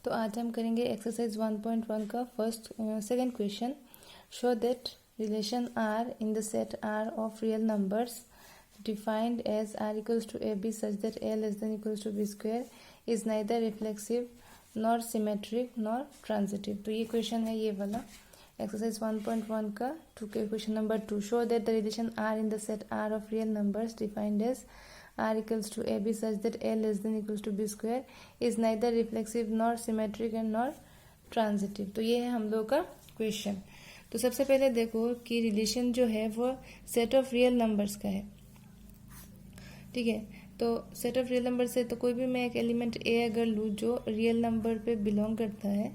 तो आज हम करेंगे एक्सरसाइज 1.1 का second question. Show that relation R in the set R of real numbers defined as R equals to A B such that A less than equals to B square is neither reflexive nor symmetric nor transitive. तो ये question है, ये वाला exercise 1.1 का question number 2। Show that the relation R in the set R of real numbers defined as r equals to ab such that a less than equals to b square is neither reflexive nor symmetric and nor transitive। तो ये है हम लोग का question. तो सबसे पहले देखो कि रिलेशन जो है वो सेट ऑफ रियल नंबर्स का है, ठीक है। तो सेट ऑफ रियल नंबर से तो कोई भी मैं एक एलिमेंट a अगर लूँ जो रियल नंबर पे बिलोंग करता है,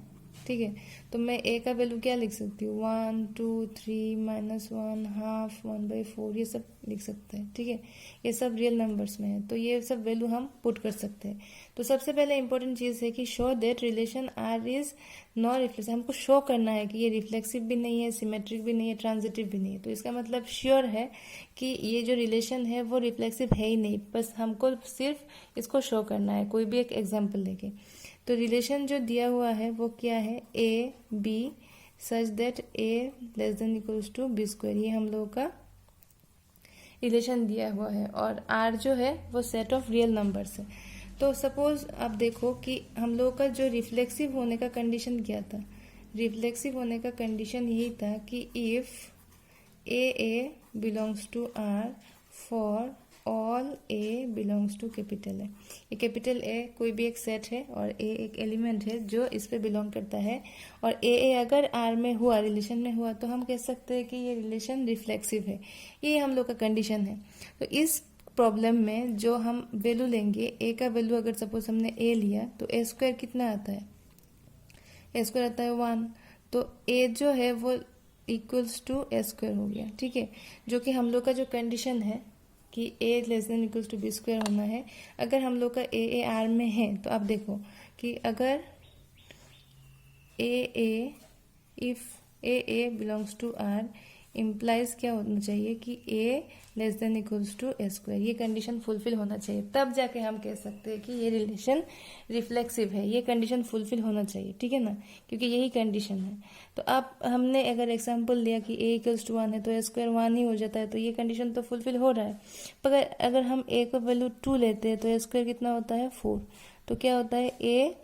ठीक है, तो मैं a का वैल्यू क्या लिख सकती हूँ, 1 2 3 -1 हाफ 1/4 ये सब लिख सकते हैं, ठीक है। ये सब रियल नंबर्स में है, तो ये सब वैल्यू हम पुट कर सकते हैं। तो सबसे पहले इंपॉर्टेंट चीज़ है कि show that relation R is non reflexive. हमको शो करना है कि ये रिफ्लेक्सिव भी नहीं है, सिमेट्रिक भी नहीं है, ट्रांजिटिव भी नहीं है। तो इसका मतलब श्योर है कि ये जो रिलेशन है वो रिफ्लेक्सिव है ही नहीं, बस हमको सिर्फ इसको शो करना है कोई भी एक एग्जाम्पल लेके। तो रिलेशन जो दिया हुआ है वो क्या है, A B such that A less than equals to B square, ये हम लोगों का रिलेशन दिया हुआ है। और आर जो है वो सेट ऑफ रियल नंबर्स है। तो सपोज आप देखो कि हम लोग का जो रिफ्लेक्सिव होने का कंडीशन क्या था, रिफ्लेक्सिव होने का कंडीशन यही था कि if A belongs to R for all A belongs to capital A. ये कैपिटल ए कोई भी एक सेट है और ए एक एलिमेंट है जो इस पे बिलोंग करता है, और ए अगर आर में हुआ, रिलेशन में हुआ, तो हम कह सकते हैं कि ये रिलेशन रिफ्लेक्सिव है। ये हम लोग का कंडीशन है। तो इस प्रॉब्लम में जो हम वैल्यू लेंगे, ए का वैल्यू अगर सपोज हमने ए लिया तो ए स्क्वायर कितना आता है, ए स्क्वायर आता है 1। तो ए जो है वो इक्वल्स टू ए स्क्वायर हो गया, ठीक है, जो कि हम लोग का जो कंडीशन है कि a less than equals to B square होना है। अगर हम लोग का ए आर में है तो आप देखो कि अगर if A belongs to R implies क्या होना चाहिए कि a less than equals to a square, ये कंडीशन फुलफिल होना चाहिए, तब जाके हम कह सकते हैं कि ये रिलेशन रिफ्लेक्सिव है। ये कंडीशन फुलफिल होना चाहिए, ठीक है ना, क्योंकि यही कंडीशन है। तो अब हमने अगर एग्जांपल लिया कि ए इक्वल्स टू 1 है तो ए स्क्वायर 1 ही हो जाता है, तो ये कंडीशन तो फुलफिल हो रहा है। पर अगर हम ए का वैल्यू 2 लेते हैं तो ए स्क्वायर कितना होता है 4, तो क्या होता है ए,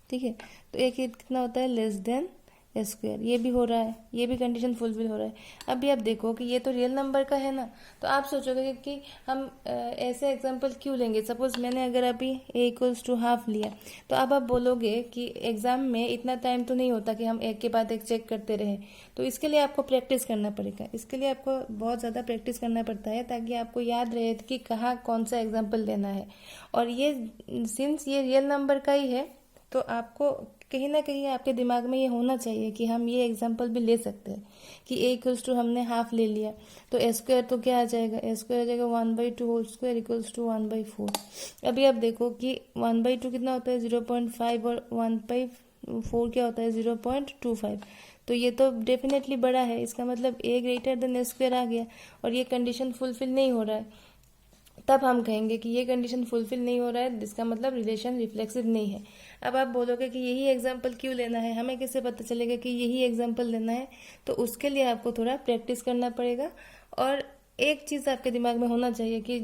ठीक है, तो ए कितना होता है लेस देन स्क्वायर, ये भी हो रहा है, ये भी कंडीशन फुलफिल हो रहा है। अभी आप देखो कि ये तो रियल नंबर का है ना, तो आप सोचोगे कि हम ऐसे एग्जांपल क्यों लेंगे। सपोज मैंने अगर अभी ए इक्वल्स टू हाफ लिया, तो अब आप बोलोगे कि एग्जाम में इतना टाइम तो नहीं होता कि हम एक के बाद एक चेक करते रहे, तो इसके लिए आपको प्रैक्टिस करना पड़ेगा। इसके लिए आपको बहुत ज़्यादा प्रैक्टिस करना पड़ता है ताकि आपको याद रहे कि कहाँ कौन सा एग्जाम्पल लेना है। और ये सिंस ये रियल नंबर का ही है, तो आपको कहीं ना कहीं आपके दिमाग में ये होना चाहिए कि हम ये एग्जांपल भी ले सकते हैं कि ए इक्वल्स टू हमने हाफ ले लिया तो ए स्क्वायर तो क्या आ जाएगा, ए स्क्वायर आ जाएगा 1/2 होल स्क्वायर इक्वल्स टू 1/4। अभी आप देखो कि 1/2 कितना होता है 0.5 और 1/4 क्या होता है 0.25। तो ये तो डेफिनेटली बड़ा है, इसका मतलब ए ग्रेटर देन ए स्क्वायर आ गया, और ये कंडीशन फुलफिल नहीं हो रहा है। तब हम कहेंगे कि ये कंडीशन फुलफिल नहीं हो रहा है, जिसका मतलब रिलेशन रिफ्लेक्सिव नहीं है। अब आप बोलोगे कि यही एग्जांपल क्यों लेना है, हमें कैसे पता चलेगा कि यही एग्जांपल लेना है। तो उसके लिए आपको थोड़ा प्रैक्टिस करना पड़ेगा। और एक चीज़ आपके दिमाग में होना चाहिए कि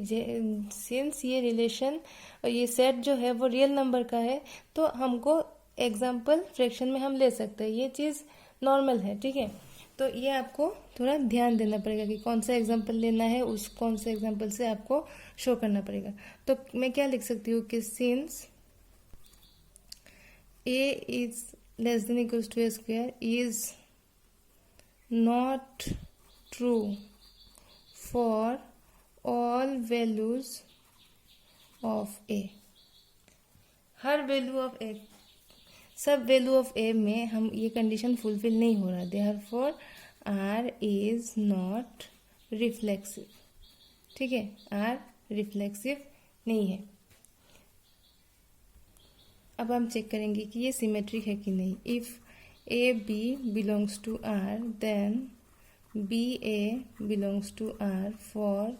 सिंस ये रिलेशन और ये सेट जो है वो रियल नंबर का है, तो हमको एग्जाम्पल फ्रैक्शन में हम ले सकते हैं, ये चीज़ नॉर्मल है, ठीक है। तो ये आपको थोड़ा ध्यान देना पड़ेगा कि कौन सा एग्जाम्पल लेना है, उस कौन से एग्जाम्पल से आपको शो करना पड़ेगा। तो मैं क्या लिख सकती हूँ कि since a is less than equals to a square is not true for all values of a. हर वैल्यू ऑफ ए, सब वैल्यू ऑफ ए में हम ये कंडीशन फुलफिल नहीं हो रहा, therefore R is not reflexive, ठीक है, आर रिफ्लेक्सिव नहीं है। अब हम चेक करेंगे कि ये सिमेट्रिक है कि नहीं। If A B belongs to R then B A belongs to R for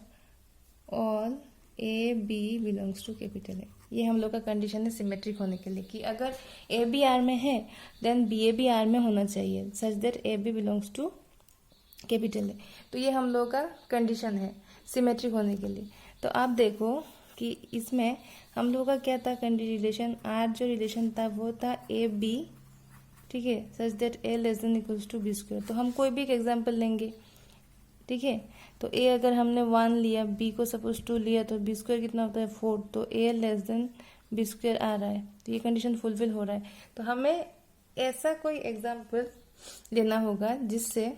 all A B belongs to capital A. ये हम लोग का कंडीशन है सिमेट्रिक होने के लिए कि अगर ए बी आर में है देन बी ए भी आर में होना चाहिए such that A B belongs to capital A. तो ये हम लोग का कंडीशन है सिमेट्रिक होने के लिए। तो आप देखो कि इसमें हम लोग का क्या था रिलेशन, आर जो रिलेशन था वो था ए बी, ठीक है, such that A less than equals to B square. तो हम कोई भी एक एग्जाम्पल लेंगे, ठीक है। तो ए अगर हमने 1 लिया, बी को सपोज 2 लिया, तो बी स्क्वायर कितना होता है 4, तो ए लेस देन बी स्क्वायर आ रहा है, तो ये कंडीशन फुलफिल हो रहा है। तो हमें ऐसा कोई एग्जाम्पल लेना होगा जिससे,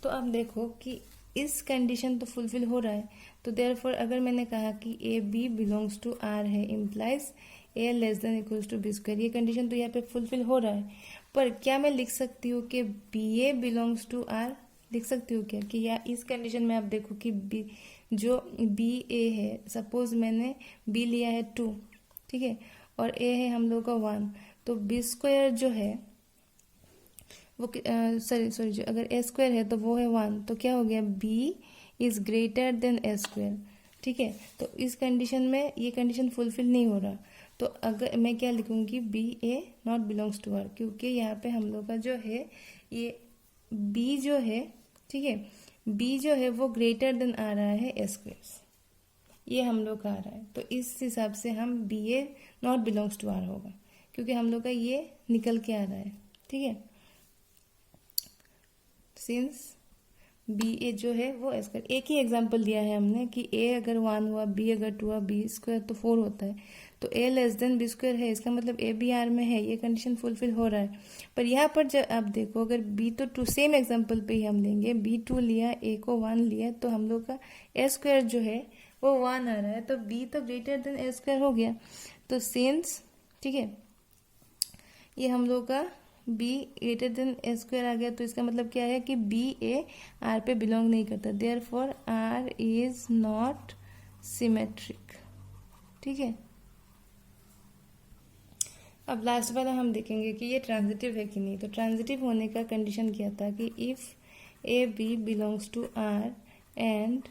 तो आप देखो कि इस कंडीशन तो फुलफिल हो रहा है, तो देयरफॉर अगर मैंने कहा कि a B belongs to R है implies a less than equals to B square, ये कंडीशन तो यहाँ पे फुलफिल हो रहा है। पर क्या मैं लिख सकती हूँ कि B A belongs to R, लिख सकती हूँ क्या कि या इस कंडीशन में आप देखो कि बी जो बी ए है, सपोज मैंने बी लिया है 2, ठीक है, और ए है हम लोग का 1, तो बी स्क्वायर जो है वो सॉरी जो अगर ए स्क्वायर है तो वो है 1, तो क्या हो गया B is greater than A square, ठीक है। तो इस कंडीशन में ये कंडीशन फुलफिल नहीं हो रहा, तो अगर मैं क्या लिखूंगी B A not belongs to R, क्योंकि यहाँ पे हम लोग का जो है ये बी जो है, ठीक है, बी जो है वो ग्रेटर देन आ रहा है ए स्क्वायर, ये हम लोग का आ रहा है। तो इस हिसाब से हम B A not belongs to R होगा, क्योंकि हम लोग का ये निकल के आ रहा है, ठीक है। सिंस बी ए जो है वो ए स्क्वायर, एक ही एग्जाम्पल दिया है हमने कि ए अगर 1 हुआ, बी अगर 2 हुआ, बी स्क्वायर तो 4 होता है, तो ए लेस देन बी स्क्वायर है, इसका मतलब ए बी आर में है, ये कंडीशन फुलफिल हो रहा है। पर यहाँ पर जब आप देखो अगर बी तो 2, सेम एग्जाम्पल पे ही हम लेंगे, बी 2 लिया, ए को 1 लिया, तो हम लोग का ए स्क्वायर जो है वो 1 आ रहा है, तो बी तो ग्रेटर देन ए स्क्वायर हो गया। तो सिंस, ठीक है, ये हम लोग का b greater than A square आ गया, तो इसका मतलब क्या है कि बी ए आर पे बिलोंग नहीं करता, therefore R is not symmetric, ठीक है। अब लास्ट वाला हम देखेंगे कि ये ट्रांजिटिव है कि नहीं। तो ट्रांजिटिव होने का कंडीशन क्या था कि if A B belongs to R and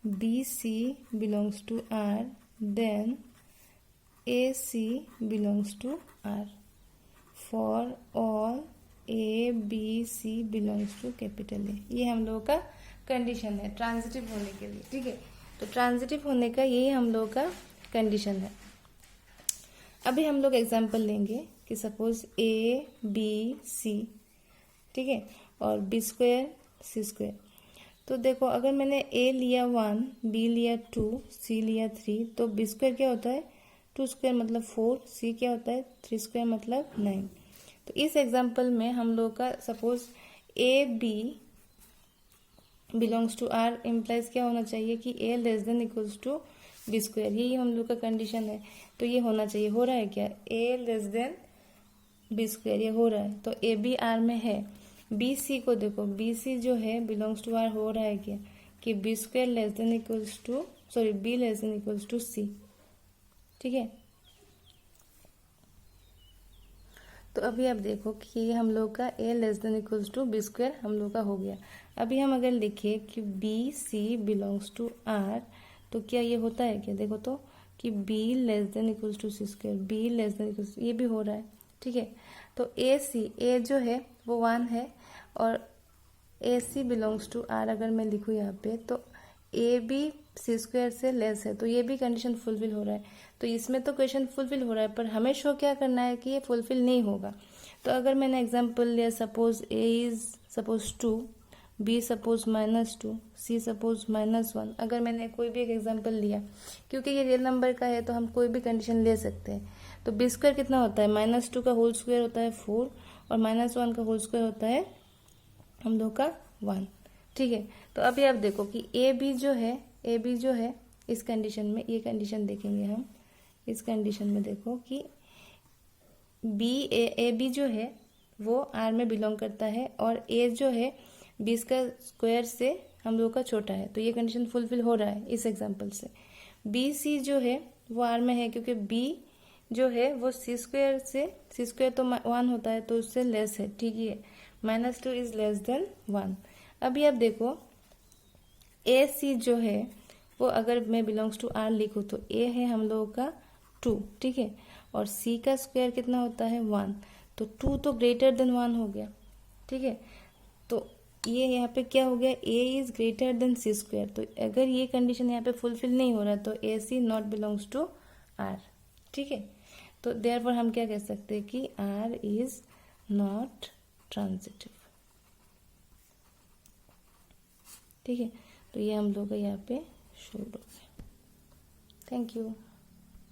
B C belongs to R then A C belongs to R for all A B C belongs to capital A. ये हम लोगों का कंडीशन है ट्रांजिटिव होने के लिए, ठीक है। तो ट्रांजिटिव होने का यही हम लोगों का कंडीशन है। अभी हम लोग एग्जांपल लेंगे कि सपोज ए बी सी, ठीक है, और बी स्क्वायर सी स्क्वायर। तो देखो अगर मैंने ए लिया 1, बी लिया 2, सी लिया 3, तो बी स्क्वायर क्या होता है 2 स्क्वायर मतलब 4, सी क्या होता है 3 स्क्वायर मतलब 9। तो इस एग्जांपल में हम लोग का suppose a B belongs to R implies क्या होना चाहिए कि a less than equals to B square, यही हम लोग का कंडीशन है। तो ये होना चाहिए, हो रहा है क्या, ए लेस देन बी स्क्वायर, ये हो रहा है। तो ए बी आर में है। बी सी को देखो, बी सी जो है बिलोंग्स टू आर, हो रहा है क्या कि b square less than equals to b less than equals to c, ठीक है। तो अभी आप देखो कि ये हम लोग का a less than equals to B square हम लोग का हो गया। अभी हम अगर लिखे कि B C belongs to R, तो क्या ये होता है क्या, देखो तो कि B less than equals to C square, B less than equals, ये भी हो रहा है, ठीक है। तो ए सी, ए जो है वो 1 है और ए सी बिलोंग्स टू आर अगर मैं लिखूँ यहाँ पे, तो ए बी सी स्क्वायर से लेस है, तो ये भी कंडीशन फुलफिल हो रहा है। तो इसमें तो क्वेश्चन फुलफिल हो रहा है, पर हमें शो क्या करना है कि ये फुलफिल नहीं होगा। तो अगर मैंने एग्जांपल लिया, suppose A is suppose 2, B suppose -2, C suppose -1, अगर मैंने कोई भी एक एग्जांपल लिया, क्योंकि ये रियल नंबर का है तो हम कोई भी कंडीशन ले सकते हैं। तो बी स्क्वायर कितना होता है, -2 का होल स्क्वायर होता है 4, और -1 का होल स्क्वायर होता है हम लोग का 1, ठीक है। तो अभी आप देखो कि ए बी जो है इस कंडीशन में, ये कंडीशन देखेंगे हम, इस कंडीशन में देखो कि ए बी जो है वो आर में बिलोंग करता है और ए जो है बी का स्क्वायर से हम लोग का छोटा है, तो ये कंडीशन फुलफिल हो रहा है इस एग्जांपल से। बी सी जो है वो आर में है, क्योंकि बी जो है वो सी स्क्वायर तो 1 होता है, तो उससे लेस है, ठीक है, -2 इज लेस देन 1। अभी आप देखो ए सी जो है वो अगर मैं बिलोंग्स टू आर लिखूँ तो ए है हम लोगों का 2, ठीक है, और सी का स्क्वायर कितना होता है 1, तो 2 तो ग्रेटर देन 1 हो गया, ठीक है। तो ये यहाँ पे क्या हो गया, a is greater than c square, तो अगर ये कंडीशन यहाँ पे फुलफिल नहीं हो रहा तो ए सी नॉट बिलोंग्स टू आर, ठीक है। तो देयरफॉर हम क्या कह सकते हैं कि आर इज नॉट ट्रांजिटिव, ठीक है। तो ये हम लोग का यहाँ पे शो हो गया। Thank you.